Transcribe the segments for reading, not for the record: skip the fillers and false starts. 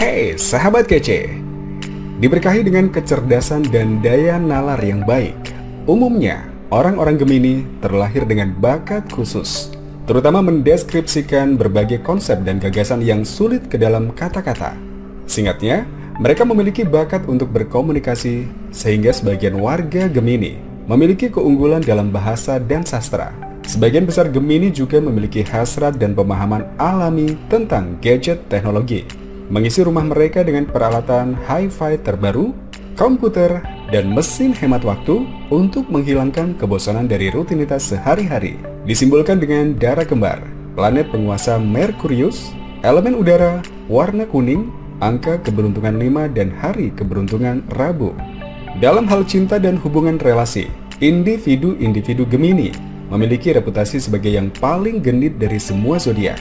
Hey sahabat kece, diberkahi dengan kecerdasan dan daya nalar yang baik. Umumnya, orang-orang Gemini terlahir dengan bakat khusus, terutama mendeskripsikan berbagai konsep dan gagasan yang sulit ke dalam kata-kata. Singkatnya, mereka memiliki bakat untuk berkomunikasi, sehingga sebagian warga Gemini memiliki keunggulan dalam bahasa dan sastra. Sebagian besar Gemini juga memiliki hasrat dan pemahaman alami tentang gadget teknologi, mengisi rumah mereka dengan peralatan hi-fi terbaru, komputer, dan mesin hemat waktu untuk menghilangkan kebosanan dari rutinitas sehari-hari. Disimbolkan dengan darah kembar, planet penguasa Merkurius, elemen udara, warna kuning, angka keberuntungan 5, dan hari keberuntungan Rabu. Dalam hal cinta dan hubungan relasi, individu-individu Gemini memiliki reputasi sebagai yang paling genit dari semua zodiak.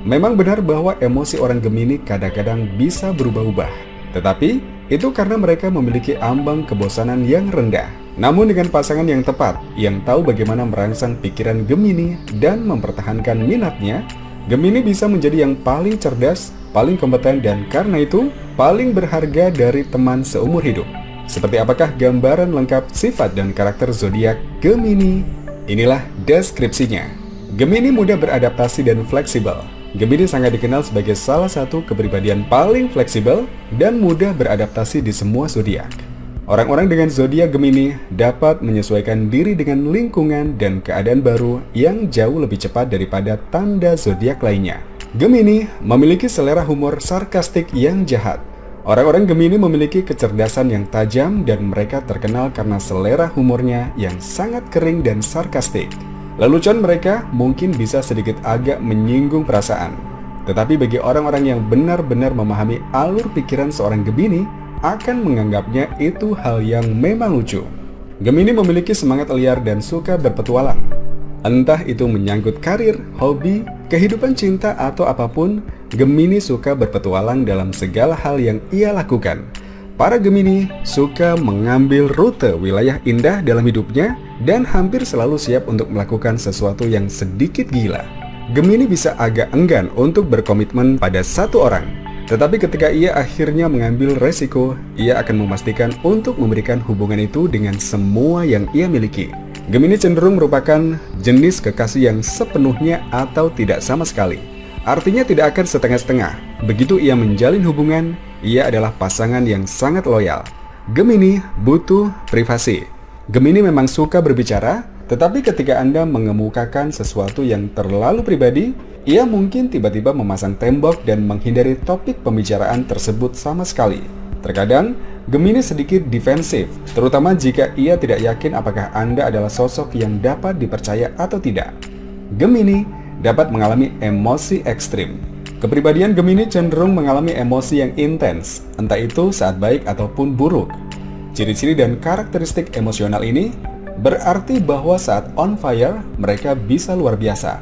Memang benar bahwa emosi orang Gemini kadang-kadang bisa berubah-ubah, tetapi itu karena mereka memiliki ambang kebosanan yang rendah. Namun dengan pasangan yang tepat, yang tahu bagaimana merangsang pikiran Gemini dan mempertahankan minatnya, Gemini bisa menjadi yang paling cerdas, paling kompeten, dan karena itu paling berharga dari teman seumur hidup. Seperti apakah gambaran lengkap sifat dan karakter zodiak Gemini? Inilah deskripsinya. Gemini mudah beradaptasi dan fleksibel. Gemini sangat dikenal sebagai salah satu kepribadian paling fleksibel dan mudah beradaptasi di semua zodiak. Orang-orang dengan zodiak Gemini dapat menyesuaikan diri dengan lingkungan dan keadaan baru yang jauh lebih cepat daripada tanda zodiak lainnya. Gemini memiliki selera humor sarkastik yang jahat. Orang-orang Gemini memiliki kecerdasan yang tajam dan mereka terkenal karena selera humornya yang sangat kering dan sarkastik. Lelucon mereka mungkin bisa sedikit agak menyinggung perasaan, tetapi bagi orang-orang yang benar-benar memahami alur pikiran seorang Gemini akan menganggapnya itu hal yang memang lucu. Gemini memiliki semangat liar dan suka berpetualang. Entah itu menyangkut karir, hobi, kehidupan cinta, atau apapun, Gemini suka berpetualang dalam segala hal yang ia lakukan. Para Gemini suka mengambil rute wilayah indah dalam hidupnya dan hampir selalu siap untuk melakukan sesuatu yang sedikit gila. Gemini bisa agak enggan untuk berkomitmen pada satu orang, tetapi ketika ia akhirnya mengambil resiko, ia akan memastikan untuk memberikan hubungan itu dengan semua yang ia miliki. Gemini cenderung merupakan jenis kekasih yang sepenuhnya atau tidak sama sekali. Artinya tidak akan setengah-setengah. Begitu ia menjalin hubungan, ia adalah pasangan yang sangat loyal. Gemini butuh privasi. Gemini memang suka berbicara, tetapi ketika Anda mengemukakan sesuatu yang terlalu pribadi, ia mungkin tiba-tiba memasang tembok dan menghindari topik pembicaraan tersebut sama sekali. Terkadang, Gemini sedikit defensif, terutama jika ia tidak yakin apakah Anda adalah sosok yang dapat dipercaya atau tidak. Gemini dapat mengalami emosi ekstrim. Kepribadian Gemini cenderung mengalami emosi yang intens, entah itu saat baik ataupun buruk. Ciri-ciri dan karakteristik emosional ini berarti bahwa saat on fire, mereka bisa luar biasa.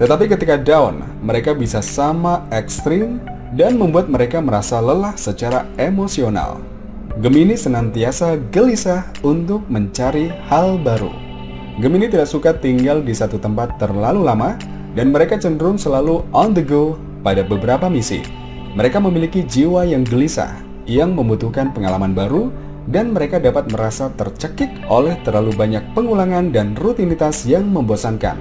Tetapi ketika down, mereka bisa sama ekstrim dan membuat mereka merasa lelah secara emosional. Gemini senantiasa gelisah untuk mencari hal baru. Gemini tidak suka tinggal di satu tempat terlalu lama, dan mereka cenderung selalu on the go pada beberapa misi. Mereka memiliki jiwa yang gelisah, yang membutuhkan pengalaman baru, dan mereka dapat merasa tercekik oleh terlalu banyak pengulangan dan rutinitas yang membosankan.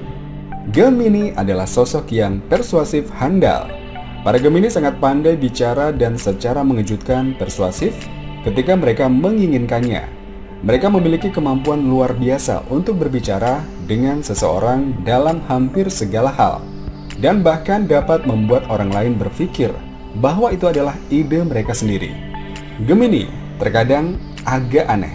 Gemini adalah sosok yang persuasif handal. Para Gemini sangat pandai bicara dan secara mengejutkan persuasif ketika mereka menginginkannya. Mereka memiliki kemampuan luar biasa untuk berbicara dengan seseorang dalam hampir segala hal, dan bahkan dapat membuat orang lain berpikir bahwa itu adalah ide mereka sendiri. Gemini terkadang agak aneh.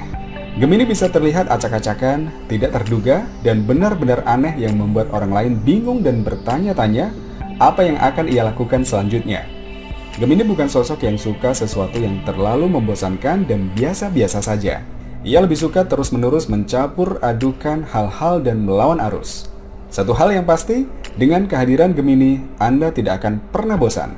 Gemini bisa terlihat acak-acakan, tidak terduga, dan benar-benar aneh yang membuat orang lain bingung dan bertanya-tanya apa yang akan ia lakukan selanjutnya. Gemini bukan sosok yang suka sesuatu yang terlalu membosankan dan biasa-biasa saja. Ia lebih suka terus-menerus mencampur adukan hal-hal dan melawan arus. Satu hal yang pasti, dengan kehadiran Gemini, Anda tidak akan pernah bosan.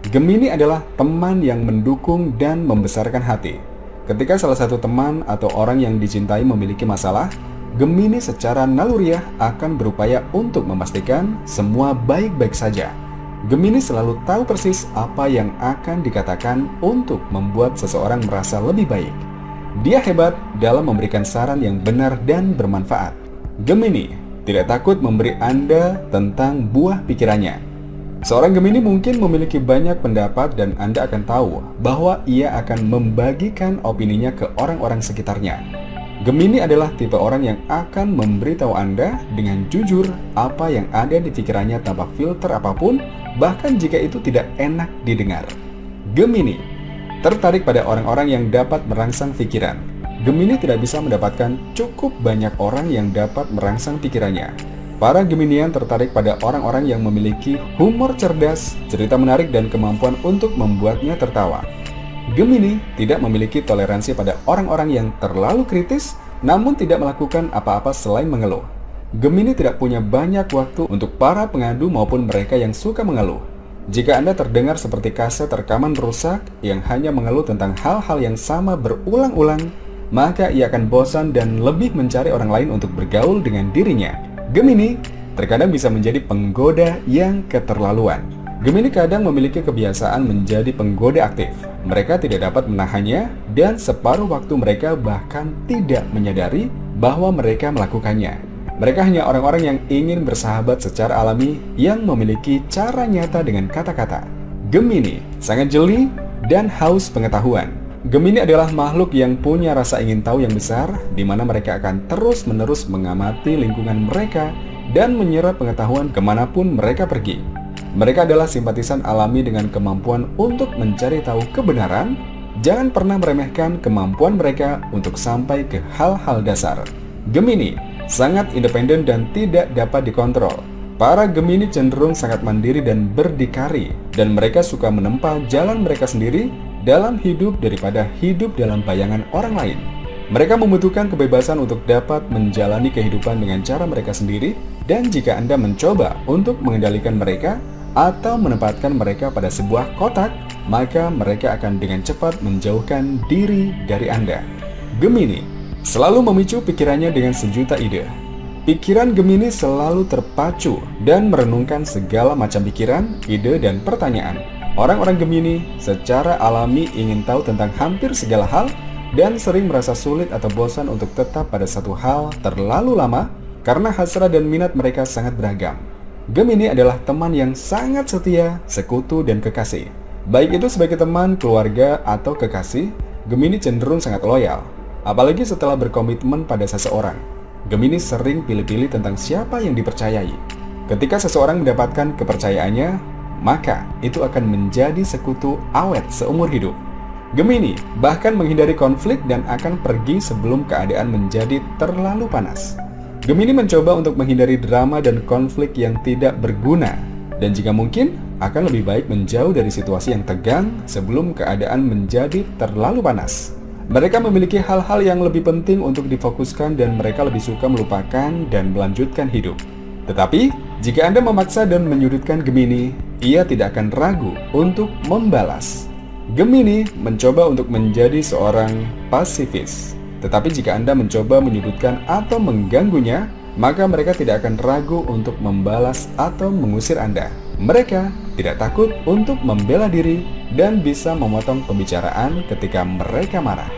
Gemini adalah teman yang mendukung dan membesarkan hati. Ketika salah satu teman atau orang yang dicintai memiliki masalah, Gemini secara naluriah akan berupaya untuk memastikan semua baik-baik saja. Gemini selalu tahu persis apa yang akan dikatakan untuk membuat seseorang merasa lebih baik. Dia hebat dalam memberikan saran yang benar dan bermanfaat. Gemini tidak takut memberi Anda tentang buah pikirannya. Seorang Gemini mungkin memiliki banyak pendapat dan Anda akan tahu bahwa ia akan membagikan opininya ke orang-orang sekitarnya. Gemini adalah tipe orang yang akan memberitahu Anda dengan jujur apa yang ada di pikirannya tanpa filter apapun, bahkan jika itu tidak enak didengar. Gemini tertarik pada orang-orang yang dapat merangsang pikiran. Gemini tidak bisa mendapatkan cukup banyak orang yang dapat merangsang pikirannya. Para Geminian tertarik pada orang-orang yang memiliki humor cerdas, cerita menarik, dan kemampuan untuk membuatnya tertawa. Gemini tidak memiliki toleransi pada orang-orang yang terlalu kritis, namun tidak melakukan apa-apa selain mengeluh. Gemini tidak punya banyak waktu untuk para pengadu maupun mereka yang suka mengeluh. Jika Anda terdengar seperti kaset rekaman rusak yang hanya mengeluh tentang hal-hal yang sama berulang-ulang, maka ia akan bosan dan lebih mencari orang lain untuk bergaul dengan dirinya. Gemini terkadang bisa menjadi penggoda yang keterlaluan. Gemini kadang memiliki kebiasaan menjadi penggoda aktif. Mereka tidak dapat menahannya dan separuh waktu mereka bahkan tidak menyadari bahwa mereka melakukannya. Mereka hanya orang-orang yang ingin bersahabat secara alami yang memiliki cara nyata dengan kata-kata. Gemini sangat jeli dan haus pengetahuan. Gemini adalah makhluk yang punya rasa ingin tahu yang besar, di mana mereka akan terus-menerus mengamati lingkungan mereka dan menyerap pengetahuan kemanapun mereka pergi. Mereka adalah simpatisan alami dengan kemampuan untuk mencari tahu kebenaran. Jangan pernah meremehkan kemampuan mereka untuk sampai ke hal-hal dasar. Gemini sangat independen dan tidak dapat dikontrol. Para Gemini cenderung sangat mandiri dan berdikari, dan mereka suka menempa jalan mereka sendiri dalam hidup daripada hidup dalam bayangan orang lain. Mereka membutuhkan kebebasan untuk dapat menjalani kehidupan dengan cara mereka sendiri, dan jika Anda mencoba untuk mengendalikan mereka atau menempatkan mereka pada sebuah kotak, maka mereka akan dengan cepat menjauhkan diri dari Anda. Gemini selalu memicu pikirannya dengan sejuta ide. Pikiran Gemini selalu terpacu dan merenungkan segala macam pikiran, ide, dan pertanyaan. Orang-orang Gemini secara alami ingin tahu tentang hampir segala hal dan sering merasa sulit atau bosan untuk tetap pada satu hal terlalu lama karena hasrat dan minat mereka sangat beragam. Gemini adalah teman yang sangat setia, sekutu, dan kekasih. Baik itu sebagai teman, keluarga, atau kekasih, Gemini cenderung sangat loyal. Apalagi setelah berkomitmen pada seseorang, Gemini sering pilih-pilih tentang siapa yang dipercayai. Ketika seseorang mendapatkan kepercayaannya, maka itu akan menjadi sekutu awet seumur hidup. Gemini bahkan menghindari konflik dan akan pergi sebelum keadaan menjadi terlalu panas. Gemini mencoba untuk menghindari drama dan konflik yang tidak berguna, dan jika mungkin akan lebih baik menjauh dari situasi yang tegang sebelum keadaan menjadi terlalu panas. Mereka memiliki hal-hal yang lebih penting untuk difokuskan dan mereka lebih suka melupakan dan melanjutkan hidup. Tetapi, jika Anda memaksa dan menyudutkan Gemini, ia tidak akan ragu untuk membalas. Gemini mencoba untuk menjadi seorang pasifis. Tetapi jika Anda mencoba menyudutkan atau mengganggunya, maka mereka tidak akan ragu untuk membalas atau mengusir Anda. Mereka tidak takut untuk membela diri dan bisa memotong pembicaraan ketika mereka marah.